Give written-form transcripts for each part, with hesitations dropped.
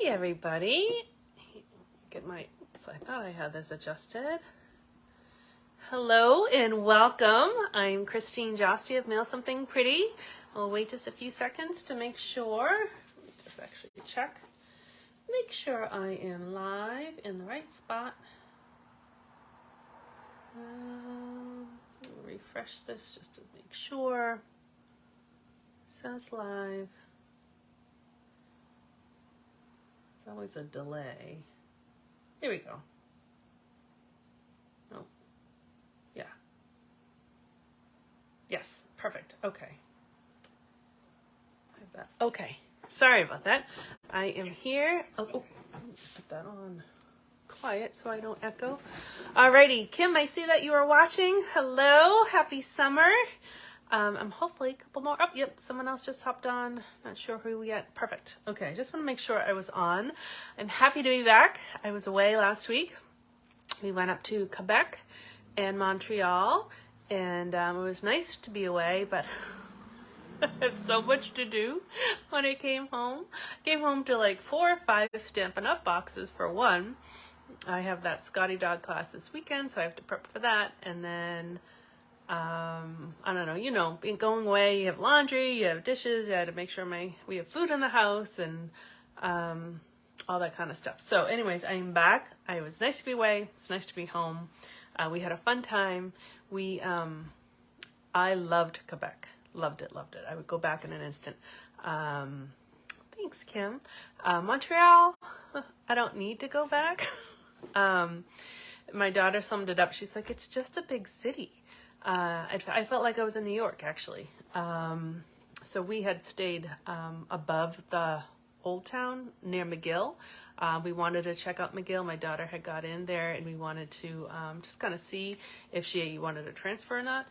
Everybody. I thought I had this adjusted. Hello and welcome. I'm Christine Josty of Mail Something Pretty. I'll wait just a few seconds to make sure. Let me just actually check. Make sure I am live in the right spot. Refresh this just to make sure. It says live. There's always a delay. Here we go. Oh, yeah. Yes, perfect. Okay. Okay. Sorry about that. I am here. Oh, put that on quiet so I don't echo. Alrighty, Kim, I see that you are watching. Hello, happy summer. I'm hopefully a couple more. Oh, yep, someone else just hopped on. Not sure who yet. Perfect. Okay, I just want to make sure I was on. I'm happy to be back. I was away last week. We went up to Quebec and Montreal, and it was nice to be away, but I have so much to do when I came home. Came home to like 4 or 5 Stampin' Up! Boxes for one. I have that Scotty dog class this weekend, so I have to prep for that, and then I don't know, being going away, you have laundry, you have dishes, you had to make sure we have food in the house and all that kind of stuff. So anyways, I am back. It was nice to be away. It's nice to be home. We had a fun time. I loved Quebec. Loved it. I would go back in an instant. Thanks, Kim. Montreal, I don't need to go back. My daughter summed it up. She's like, it's just a big city. I felt like I was in New York, actually. So we had stayed above the Old Town near McGill. We wanted to check out McGill. My daughter had got in there, and we wanted to just kind of see if she wanted to transfer or not.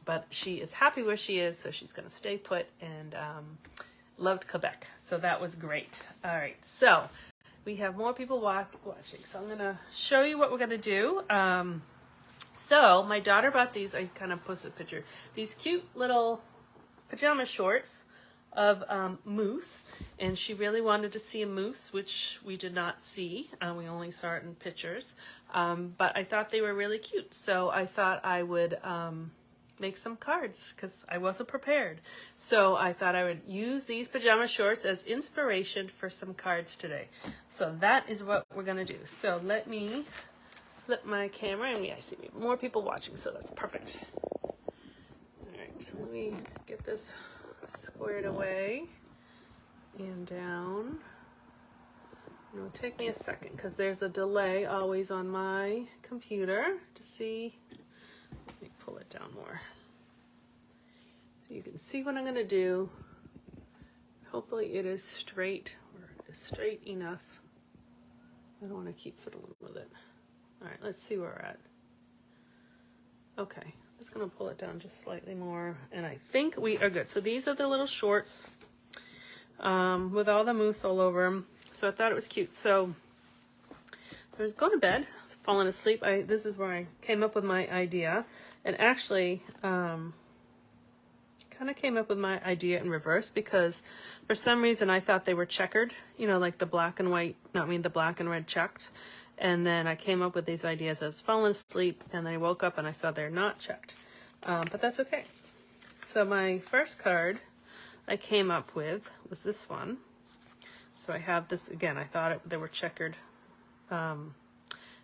But she is happy where she is, so she's going to stay put, and loved Quebec. So that was great. All right, so we have more people watching. So I'm going to show you what we're going to do. So my daughter bought these. I kind of posted a picture. These cute little pajama shorts of moose, and she really wanted to see a moose, which we did not see. We only saw it in pictures, but I thought they were really cute. So I thought I would make some cards because I wasn't prepared. So I thought I would use these pajama shorts as inspiration for some cards today. So that is what we're going to do. So let me flip my camera, and I see more people watching, so that's perfect. All right, so let me get this squared away and down. It'll take me a second because there's a delay always on my computer to see. Let me pull it down more so you can see what I'm going to do. Hopefully it is straight, or straight enough. I don't want to keep fiddling with it. All right, let's see where we're at. Okay, I'm just going to pull it down just slightly more, and I think we are good. So these are the little shorts with all the moose all over them. So I thought it was cute. So I was going to bed, falling asleep. This is where I came up with my idea, and actually kind of came up with my idea in reverse because for some reason I thought they were checkered, like the black and white, the black and red checked. And then I came up with these ideas. I was falling asleep, and I woke up and I saw they're not checked. But that's okay. So my first card I came up with was this one. So I have this, again, I thought they were checkered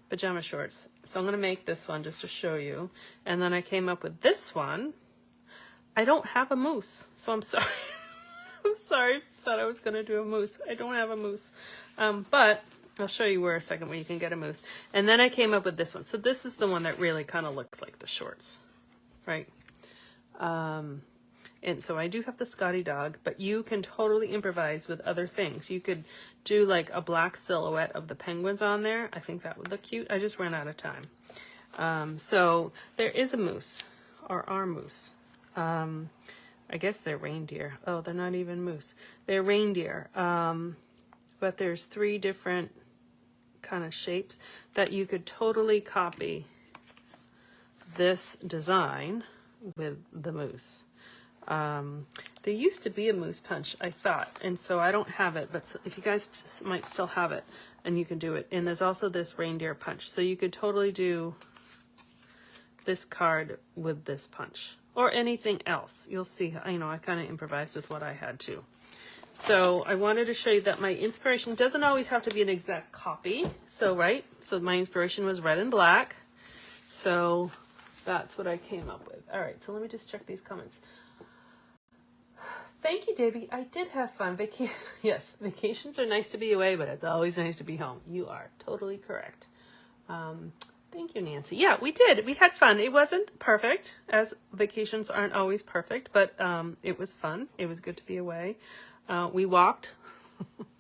pajama shorts. So I'm going to make this one just to show you. And then I came up with this one. I don't have a moose, so I'm sorry. I'm sorry. Thought I was going to do a moose. I don't have a moose. But I'll show you where you can get a moose. And then I came up with this one. So this is the one that really kind of looks like the shorts, right? And so I do have the Scotty dog, but you can totally improvise with other things. You could do like a black silhouette of the penguins on there. I think that would look cute. I just ran out of time. So there is a moose, or our moose. I guess they're reindeer. Oh, they're not even moose. They're reindeer. But there's 3 different kind of shapes that you could totally copy this design with the moose. There used to be a moose punch, I thought, and so I don't have it, but if you guys might still have it, and you can do it. And there's also this reindeer punch, so you could totally do this card with this punch or anything else. You'll see, you know, I kind of improvised with what I had too. So I wanted to show you that my inspiration doesn't always have to be an exact copy. So, right, so my inspiration was red and black. So that's what I came up with. All right, so let me just check these comments. Thank you, Debbie. I did have fun. Yes, vacations are nice to be away, but it's always nice to be home. You are totally correct. Thank you, Nancy. Yeah, we did. We had fun. It wasn't perfect, as vacations aren't always perfect, but it was fun. It was good to be away. We walked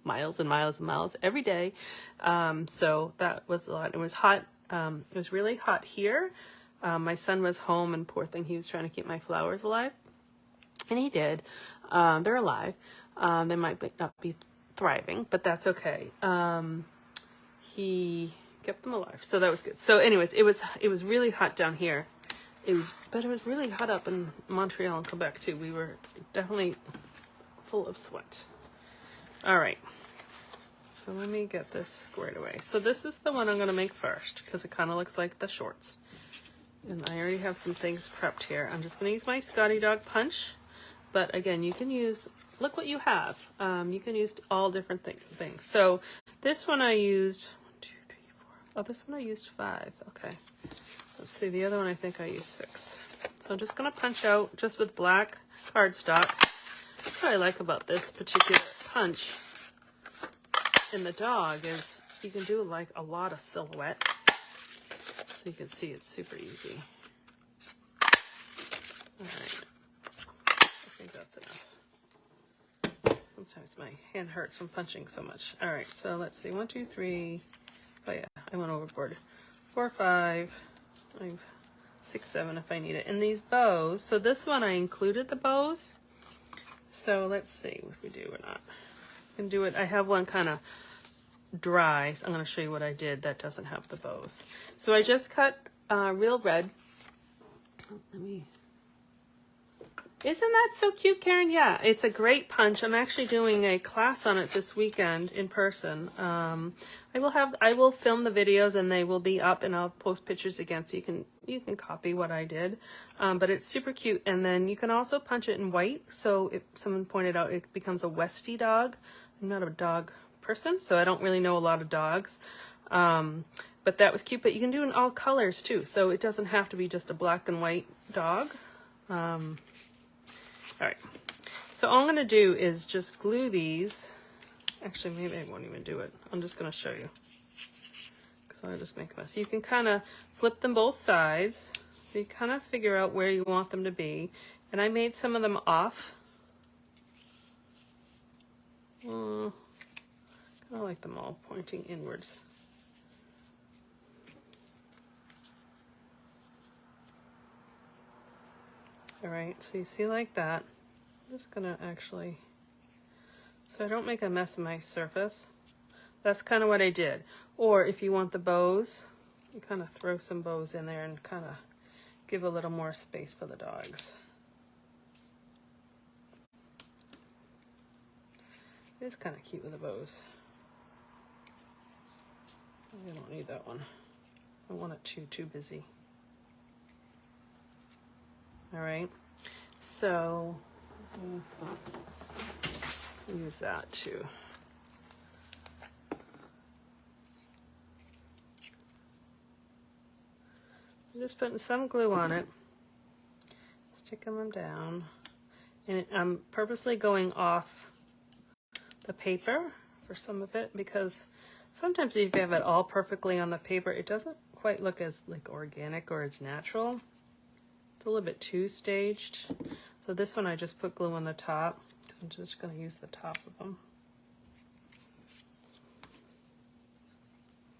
miles and miles and miles every day. So that was a lot. It was hot. It was really hot here. My son was home, and poor thing, he was trying to keep my flowers alive. And he did. They're alive. They might not be thriving, but that's okay. He kept them alive, so that was good. So anyways, it was really hot down here. But it was really hot up in Montreal and Quebec too. We were definitely full of sweat. All right. So let me get this squared away. So this is the one I'm going to make first because it kind of looks like the shorts. And I already have some things prepped here. I'm just going to use my Scotty Dog punch. But again, you can use, look what you have. You can use all different things. So this one I used, 1, 2, 3, 4. Oh, this one I used 5. Okay. Let's see, the other one I think I used 6. So I'm just going to punch out just with black cardstock. What I like about this particular punch in the dog is you can do like a lot of silhouette. So you can see it's super easy. All right. I think that's enough. Sometimes my hand hurts from punching so much. All right, so let's see. 1, 2, 3. Oh yeah, I went overboard. 4, 5, 6, 7 if I need it. And these bows. So this one I included the bows. So let's see if we do or not. I can do it. I have one kind of dry, so I'm going to show you what I did that doesn't have the bows. So I just cut real red. Isn't that so cute, Karen? Yeah, it's a great punch. I'm actually doing a class on it this weekend in person. I will film the videos and they will be up, and I'll post pictures again so you can copy what I did. But it's super cute, and then you can also punch it in white. So if someone pointed out, it becomes a Westie dog. I'm not a dog person, so I don't really know a lot of dogs. But that was cute. But you can do it in all colors too, so it doesn't have to be just a black and white dog. All right, so all I'm going to do is just glue these. Actually, maybe I won't even do it. I'm just going to show you because I'll just make a mess. You can kind of flip them both sides, so you kind of figure out where you want them to be. And I made some of them off. Kind of like them all pointing inwards. All right, so you see like that. I'm just gonna actually, so I don't make a mess of my surface. That's kind of what I did. Or if you want the bows, you kind of throw some bows in there and kind of give a little more space for the dogs. It's kind of cute with the bows. I don't need that one. I don't want it too busy. All right, so use that too. I'm just putting some glue on it, sticking them down, and I'm purposely going off the paper for some of it because sometimes if you have it all perfectly on the paper, it doesn't quite look as like organic or as natural. It's a little bit too staged. So this one I just put glue on the top because I'm just going to use the top of them.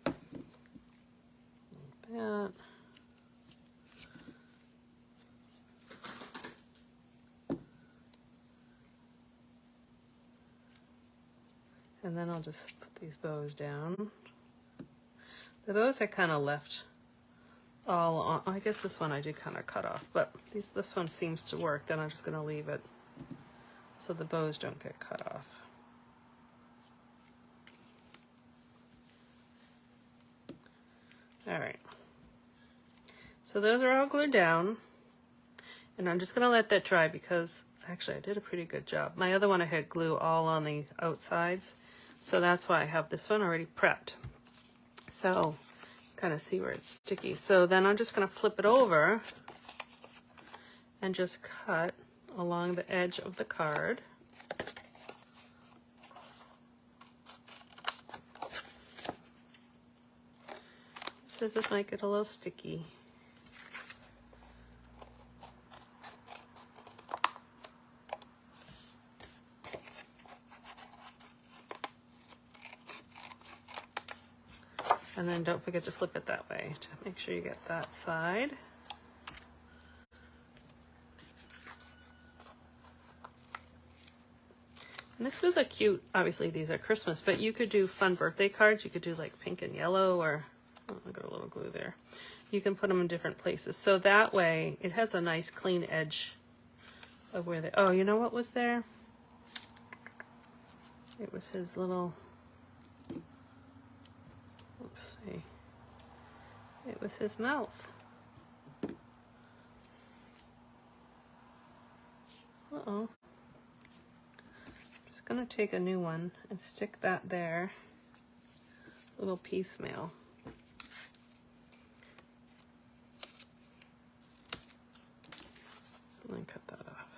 Like that. And then I'll just put these bows down. The bows I kind of left all on. I guess this one I did kind of cut off, but this one seems to work. Then I'm just going to leave it so the bows don't get cut off. All right. So those are all glued down, and I'm just going to let that dry because actually I did a pretty good job. My other one I had glue all on the outsides, so that's why I have this one already prepped. So kind of see where it's sticky. So then I'm just going to flip it over and just cut along the edge of the card. Scissors might get a little sticky. And then don't forget to flip it that way to make sure you get that side. And this was a cute, obviously these are Christmas, but you could do fun birthday cards. You could do like pink and yellow, or, oh, I got a little glue there. You can put them in different places. So that way it has a nice clean edge of where they, oh, you know what was there? It was his little, let's see. It was his mouth. Uh-oh. Just gonna take a new one and stick that there. Little piecemeal. And then cut that off.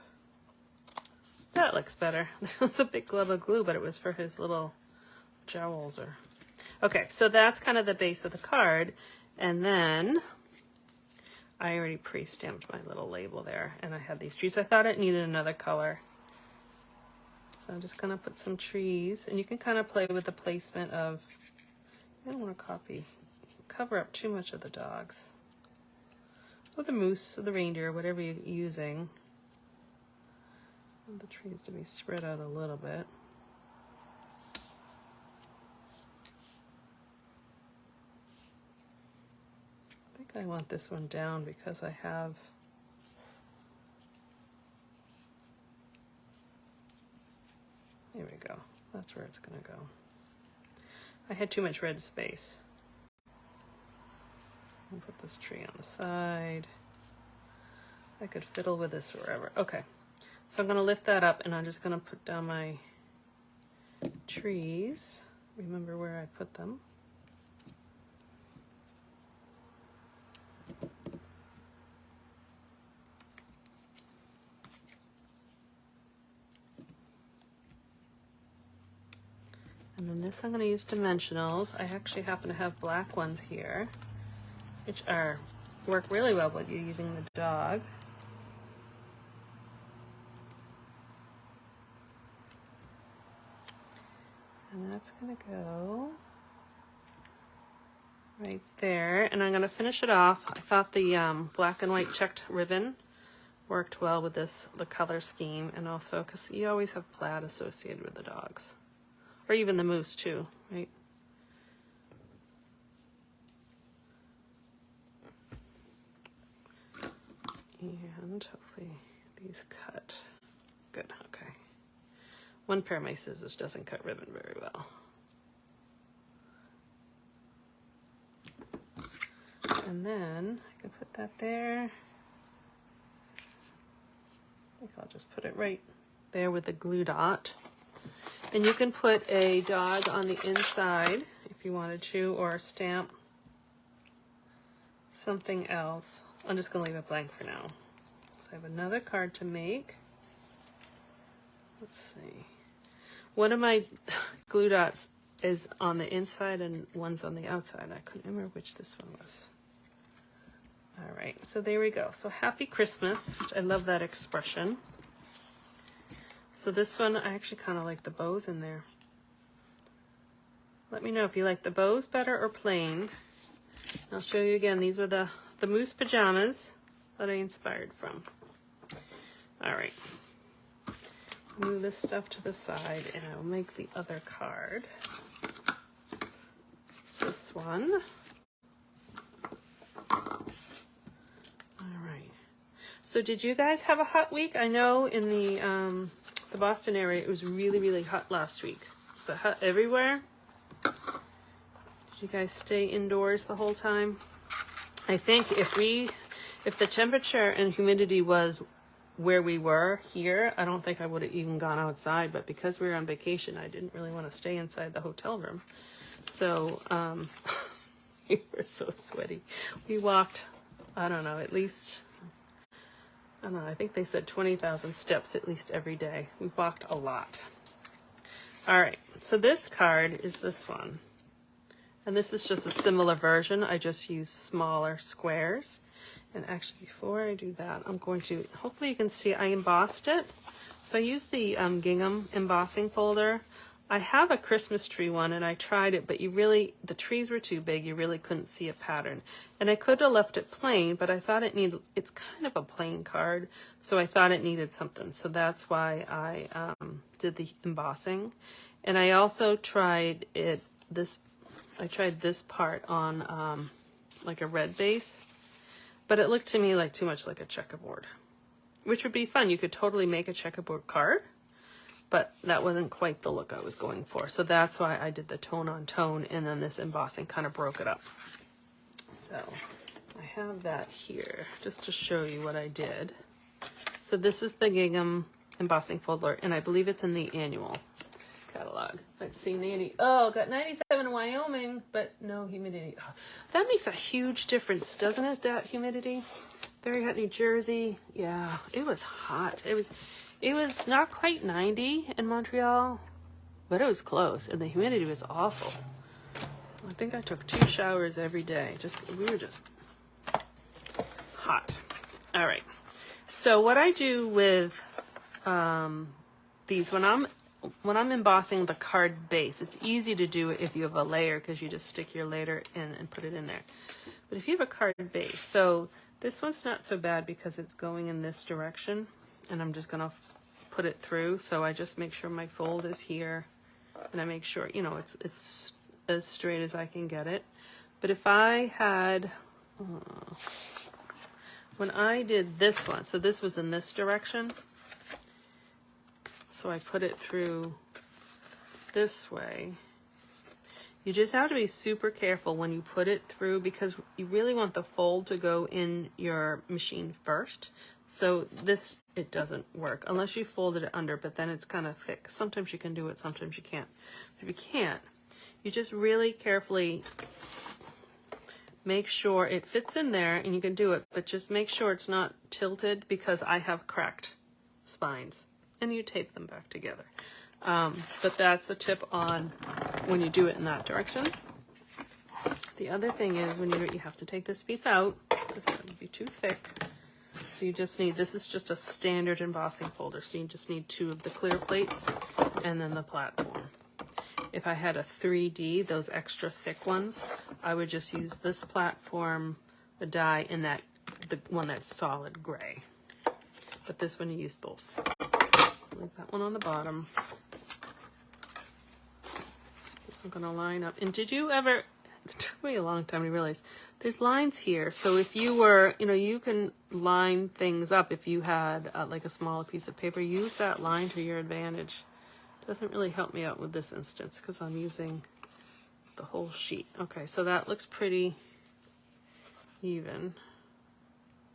That looks better. It was a big glove of glue, but it was for his little jowls or... Okay, so that's kind of the base of the card. And then I already pre-stamped my little label there, and I had these trees. I thought it needed another color. So I'm just gonna put some trees, and you can kind of play with the placement of, I don't want to cover up too much of the dogs. Or the moose, or the reindeer, whatever you're using. I want the trees to be spread out a little bit. I want this one down because I have there we go. That's where it's gonna go. I had too much red space. I'll put this tree on the side. I could fiddle with this wherever. Okay, so I'm gonna lift that up and I'm just gonna put down my trees. Remember where I put them. And then this I'm going to use dimensionals. I actually happen to have black ones here, which work really well when you're using the dog. And that's going to go right there. And I'm going to finish it off. I thought the black and white checked ribbon worked well with the color scheme, and also because you always have plaid associated with the dogs. Or even the moose too, right? And hopefully these cut. Good, okay. One pair of my scissors doesn't cut ribbon very well. And then I can put that there. I think I'll just put it right there with the glue dot. And you can put a dog on the inside if you wanted to, or a stamp something else. I'm just going to leave it blank for now. So I have another card to make. Let's see. One of my glue dots is on the inside and one's on the outside. I couldn't remember which this one was. All right, so there we go. So Happy Christmas, which I love that expression. So this one, I actually kind of like the bows in there. Let me know if you like the bows better or plain. I'll show you again. These were the moose pajamas that I inspired from. All right. Move this stuff to the side and I'll make the other card. This one. So did you guys have a hot week? I know in the Boston area it was really, really hot last week. Was it hot everywhere? Did you guys stay indoors the whole time? I think if the temperature and humidity was where we were here, I don't think I would have even gone outside, but because we were on vacation, I didn't really want to stay inside the hotel room. So, we were so sweaty. We walked, I don't know, at least, I don't know, I think they said 20,000 steps at least every day. We walked a lot. All right, so this card is this one. And this is just a similar version. I just use smaller squares. And actually, before I do that, I'm going to, hopefully you can see, I embossed it. So I used the gingham embossing folder. I have a Christmas tree one, and I tried it, but the trees were too big. You really couldn't see a pattern. And I could have left it plain, but I thought it's kind of a plain card, so I thought it needed something. So that's why I did the embossing. And I also tried this part on like a red base, but it looked to me like too much like a checkerboard, which would be fun. You could totally make a checkerboard card, but that wasn't quite the look I was going for. So that's why I did the tone on tone, and then this embossing kind of broke it up. So I have that here just to show you what I did. So this is the gingham embossing folder, and I believe it's in the annual catalog. Let's see, got 97 in Wyoming, but no humidity. Oh, that makes a huge difference, doesn't it, that humidity? Very hot New Jersey. Yeah, it was hot. It was not quite 90 in Montreal, but it was close, and the humidity was awful. I think I took 2 showers every day. We were just hot. All right. So what I do with these, when I'm embossing the card base, it's easy to do it if you have a layer, because you just stick your layer in and put it in there. But if you have a card base, so this one's not so bad because it's going in this direction, and I'm just gonna put it through. So I just make sure my fold is here, and I make sure, it's as straight as I can get it. But if I had, when I did this one, so this was in this direction, so I put it through this way. You just have to be super careful when you put it through, because you really want the fold to go in your machine first. So this, it doesn't work unless you folded it under, but then it's kind of thick. Sometimes you can do it, sometimes you can't. If you can't, you just really carefully make sure it fits in there, and you can do it, but just make sure it's not tilted, because I have cracked spines, and you tape them back together. But that's a tip on when you do it in that direction. The other thing is, when you do it, you have to take this piece out, because it would be too thick. So you just need, this is just a standard embossing folder, so you just need 2 of the clear plates and then the platform. If I had a 3D, those extra thick ones, I would just use this platform, the die, and the one that's solid gray. But this one, you use both. Leave that one on the bottom. This I'm gonna line up. And did you ever, it took me a long time to realize, there's lines here. So if you were, you can line things up. If you had like a smaller piece of paper, use that line to your advantage. Doesn't really help me out with this instance because I'm using the whole sheet. Okay, so that looks pretty even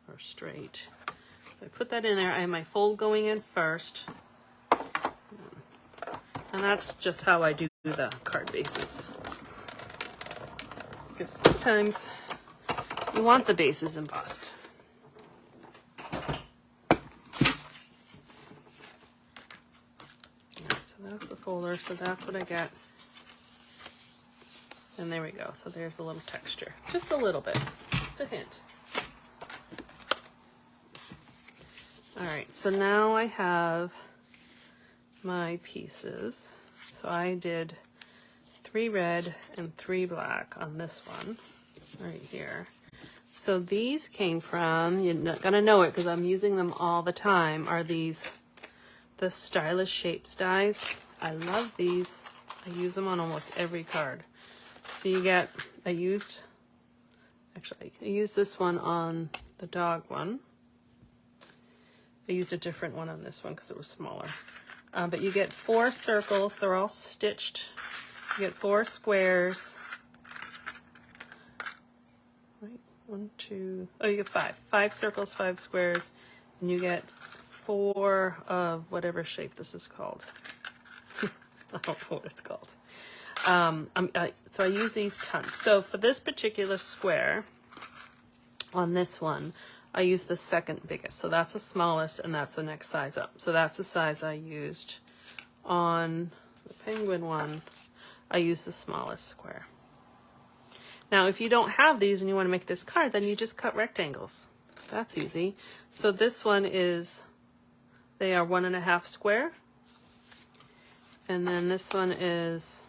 or straight. So I put that in there. I have my fold going in first. And that's just how I do the card bases. Because sometimes you want the bases embossed. That's the folder, so that's what I get. And there we go. So there's a little texture. Just a little bit. Just a hint. Alright, so now I have my pieces. So I did 3 red and 3 black on this one. Right here. So these came from, you're not gonna know it because I'm using them all the time, are the Stylish Shapes dies. I love these. I use them on almost every card. So you get, I used this one on the dog one. I used a different one on this one because it was smaller. But you get 4 circles. They're all stitched. You get 4 squares. Right, 1, 2, oh, you get 5. 5 circles, 5 squares, and you get 4 of whatever shape this is called. I don't know what it's called. So I use these tons. So for this particular square, on this one, I use the second biggest. So that's the smallest, and that's the next size up. So that's the size I used on the penguin one. I used the smallest square. Now, if you don't have these and you want to make this card, then you just cut rectangles. That's easy. So this one is, they are 1.5 square. And then this one is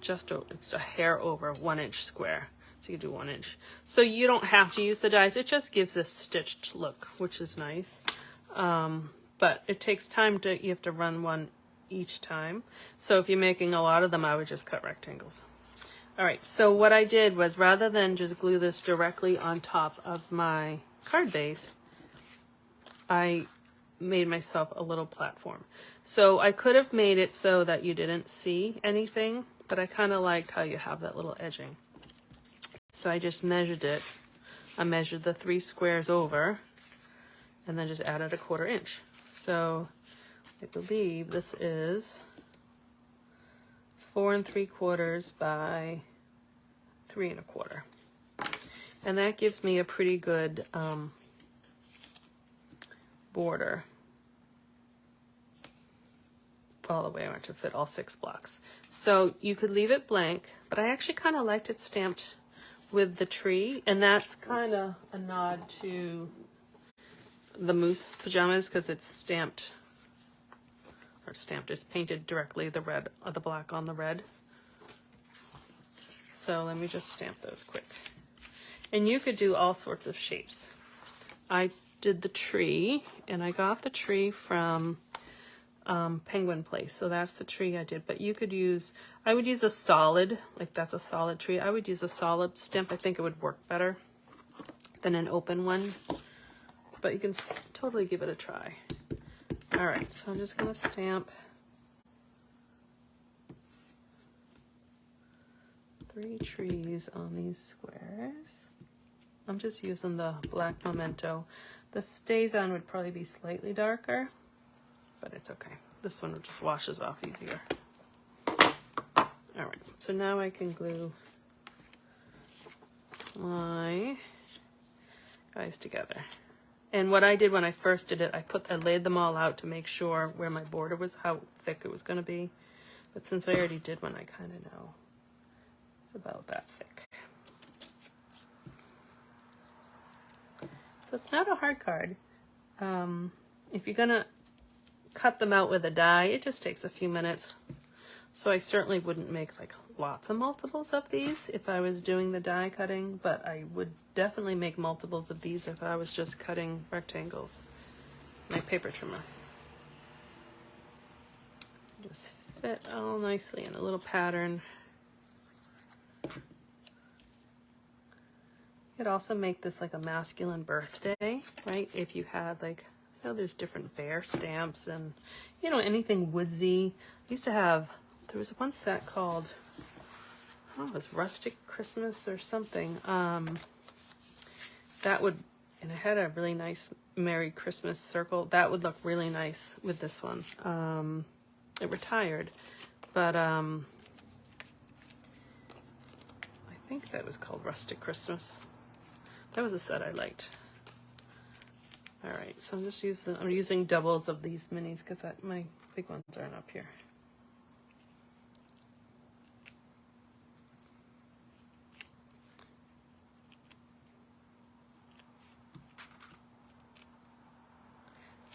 just, it's a hair over 1 inch square. So you do 1 inch. So you don't have to use the dies. It just gives this stitched look, which is nice. But it takes time you have to run one each time. So if you're making a lot of them, I would just cut rectangles. All right, so what I did was, rather than just glue this directly on top of my card base, I made myself a little platform. So I could have made it so that you didn't see anything, but I kind of liked how you have that little edging. So I just measured it. I measured the 3 squares over and then just added a 1/4 inch. So I believe this is 4 3/4 by 3 1/4. And that gives me a pretty good border all the way around to fit all 6 blocks. So you could leave it blank, but I actually kind of liked it stamped with the tree, and that's kind of a nod to the moose pajamas because it's stamped, it's painted directly the red or the black on the red. So let me just stamp those quick. And you could do all sorts of shapes. I did the tree, and I got the tree from Penguin Place. So that's the tree I did. But you could use, I would use a solid, like that's a solid tree. I would use a solid stamp. I think it would work better than an open one. But you can totally give it a try. All right, so I'm just going to stamp 3 trees on these squares. I'm just using the black Memento. The StazOn would probably be slightly darker, but it's okay. This one just washes off easier. All right, so now I can glue my guys together. And what I did when I first did it, I laid them all out to make sure where my border was, how thick it was going to be. But since I already did one, I kind of know it's about that thick. So it's not a hard card. If you're going to cut them out with a die, it just takes a few minutes. So I certainly wouldn't make like lots of multiples of these if I was doing the die cutting, but I would definitely make multiples of these if I was just cutting rectangles. My paper trimmer. Just fit all nicely in a little pattern. You could also make this like a masculine birthday, right? If you had like, you know, there's different bear stamps and, you know, anything woodsy. I used to have, there was one set called, I don't know, it was Rustic Christmas or something. That would, and it had a really nice Merry Christmas circle. That would look really nice with this one. It retired, but I think that was called Rustic Christmas. That was a set I liked. All right, so I'm using doubles of these minis because my big ones aren't up here.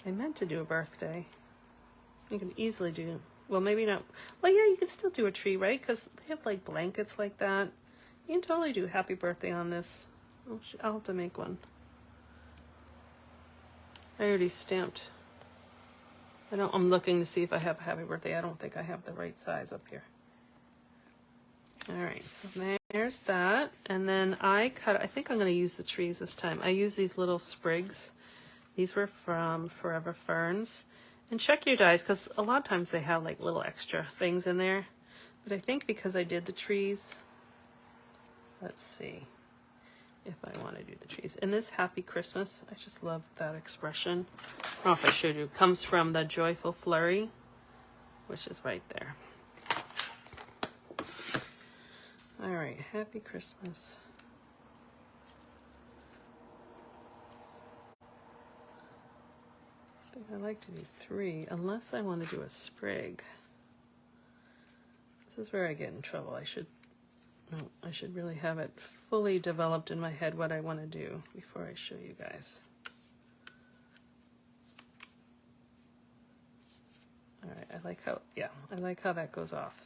I meant to do a birthday. You can easily do, well, maybe not. Well, yeah, you can still do a tree, right? Because they have like blankets like that. You can totally do happy birthday on this. I'll have to make one. I already stamped. I'm looking to see if I have a happy birthday. I don't think I have the right size up here. All right, so there's that. And then I think I'm going to use the trees this time. I use these little sprigs These were from Forever Ferns. And check your dies, because a lot of times they have like little extra things in there. But I think because I did the trees, let's see if I want to do the trees. And this Happy Christmas, I just love that expression. I don't know if I showed you. It comes from the Joyful Flurry, which is right there. All right, Happy Christmas. I think I like to do 3, unless I want to do a sprig. This is where I get in trouble. I should really have it fully developed in my head what I want to do before I show you guys. All right, I like how that goes off.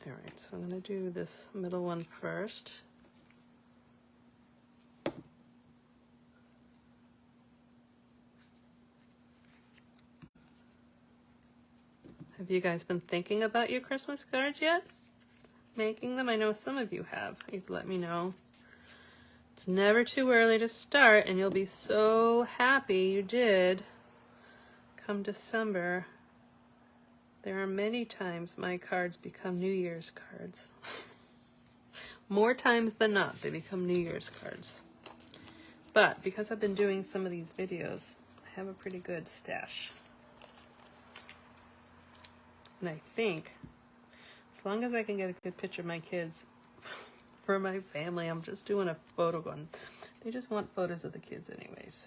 All right, so I'm going to do this middle one first. Have you guys been thinking about your Christmas cards yet? Making them? I know some of you have. You've let me know. It's never too early to start, and you'll be so happy you did. Come December, there are many times my cards become New Year's cards. More times than not, they become New Year's cards. But because I've been doing some of these videos, I have a pretty good stash. And I think, as long as I can get a good picture of my kids for my family, I'm just doing a photo one. They just want photos of the kids anyways.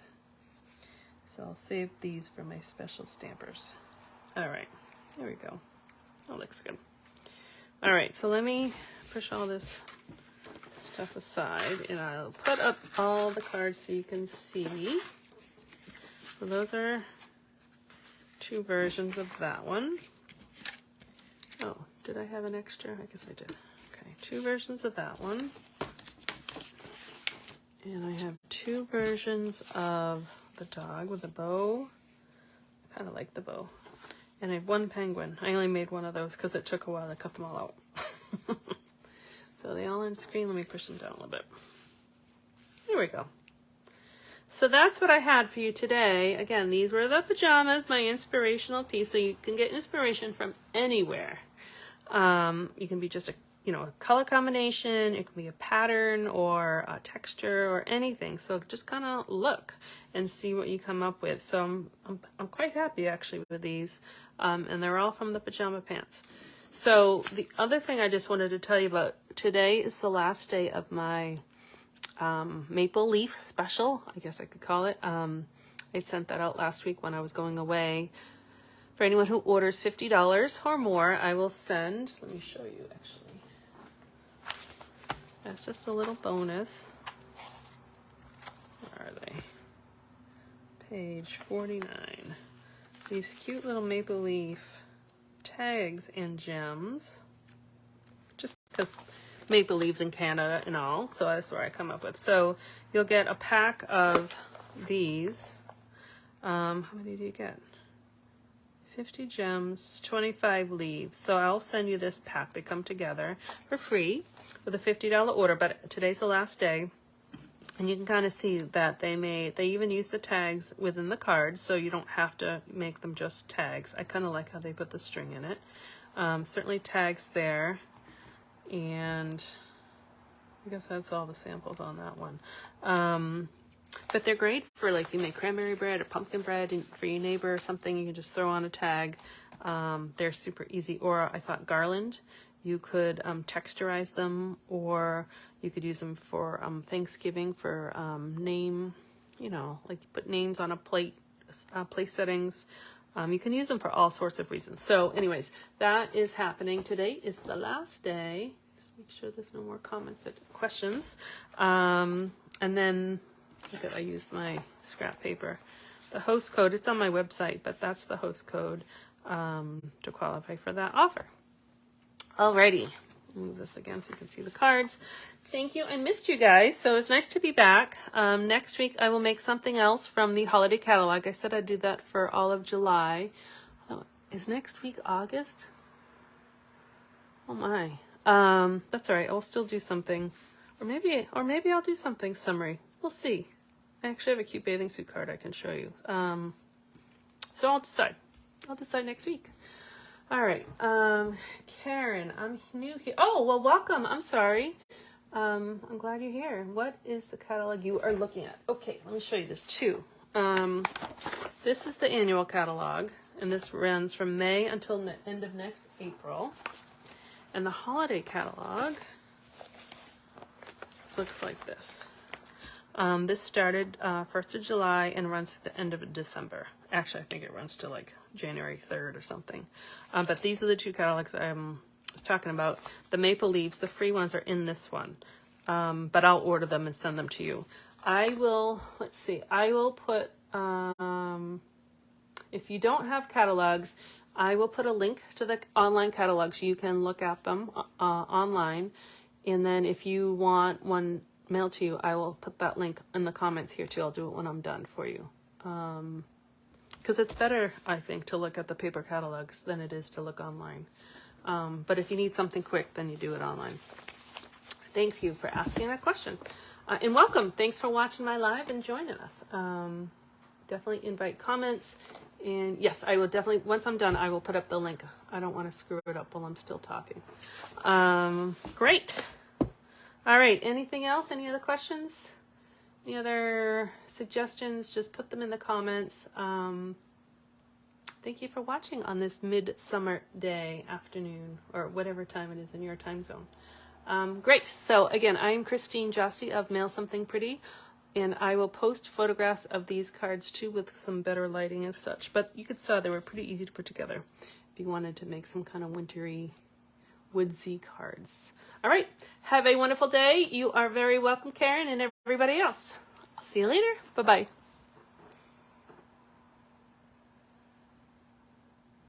So I'll save these for my special stampers. All right, there we go. That looks good. All right, so let me push all this stuff aside, and I'll put up all the cards so you can see. So those are 2 versions of that one. Oh, did I have an extra? I guess I did. Okay, 2 versions of that one. And I have 2 versions of the dog with a bow. I kind of like the bow. And I have 1 penguin. I only made 1 of those because it took a while to cut them all out. So they all on screen. Let me push them down a little bit. There we go. So that's what I had for you today. Again, these were the pajamas, my inspirational piece. So you can get inspiration from anywhere. You can be just a color combination, it can be a pattern or a texture or anything. So just kind of look and see what you come up with. So I'm quite happy actually with these, and they're all from the pajama pants. So the other thing I just wanted to tell you about, today is the last day of my maple leaf special, I guess I could call it. I sent that out last week when I was going away. For anyone who orders $50 or more, I will send, let me show you actually. That's just a little bonus. Where are they? Page 49. These cute little maple leaf tags and gems. Just because maple leaves in Canada and all, so that's where I come up with. So you'll get a pack of these. How many do you get? 50 gems, 25 leaves. So I'll send you this pack. They come together for free with a $50 order, but today's the last day. And you can kind of see that they even use the tags within the card, so you don't have to make them just tags. I kind of like how they put the string in it. Certainly tags there. And I guess that's all the samples on that one. But they're great for, like, you make cranberry bread or pumpkin bread and for your neighbor or something. You can just throw on a tag. They're super easy. Or I thought garland. You could texturize them, or you could use them for Thanksgiving for name, like you put names on a plate, place settings. You can use them for all sorts of reasons. So anyways, that is happening. Today is the last day. Just make sure there's no more comments or questions. And then, look at, I used my scrap paper. The host code, it's on my website, but that's the host code to qualify for that offer. Alrighty, move this again so you can see the cards. Thank you. I missed you guys, so it's nice to be back. Next week I will make something else from the holiday catalog. I said I'd do that for all of July. Oh, is next week August? Oh my. That's all right. I'll still do something, or maybe I'll do something summery. We'll see. I actually have a cute bathing suit card I can show you. So I'll decide. I'll decide next week. All right. Karen, I'm new here. Oh, well, welcome. I'm sorry. I'm glad you're here. What is the catalog you are looking at? Okay, let me show you this too. This is the annual catalog, and this runs from May until the end of next April. And the holiday catalog looks like this. This started 1st of July and runs to the end of December. Actually, I think it runs to like January 3rd or something. But these are the two catalogs I was talking about. The maple leaves, the free ones are in this one. But I'll order them and send them to you. I will, let's see, I will put, if you don't have catalogs, I will put a link to the online catalogs. You can look at them online. And then if you want one mailed to you, I will put that link in the comments here too. I'll do it when I'm done for you. Because it's better, I think, to look at the paper catalogs than it is to look online. But if you need something quick, then you do it online. Thank you for asking that question. And welcome. Thanks for watching my live and joining us. Definitely invite comments. And yes, I will definitely, once I'm done, I will put up the link. I don't want to screw it up while I'm still talking. Great. All right. Anything else? Any other questions? Any other suggestions? Just put them in the comments. Thank you for watching on this midsummer day, afternoon, or whatever time it is in your time zone. Great. So again, I'm Christine Josty of Mail Something Pretty, and I will post photographs of these cards too with some better lighting and such. But you could saw they were pretty easy to put together if you wanted to make some kind of wintry, woodsy cards. All right. Have a wonderful day. You are very welcome, Karen, and everybody else. I'll see you later. Bye-bye.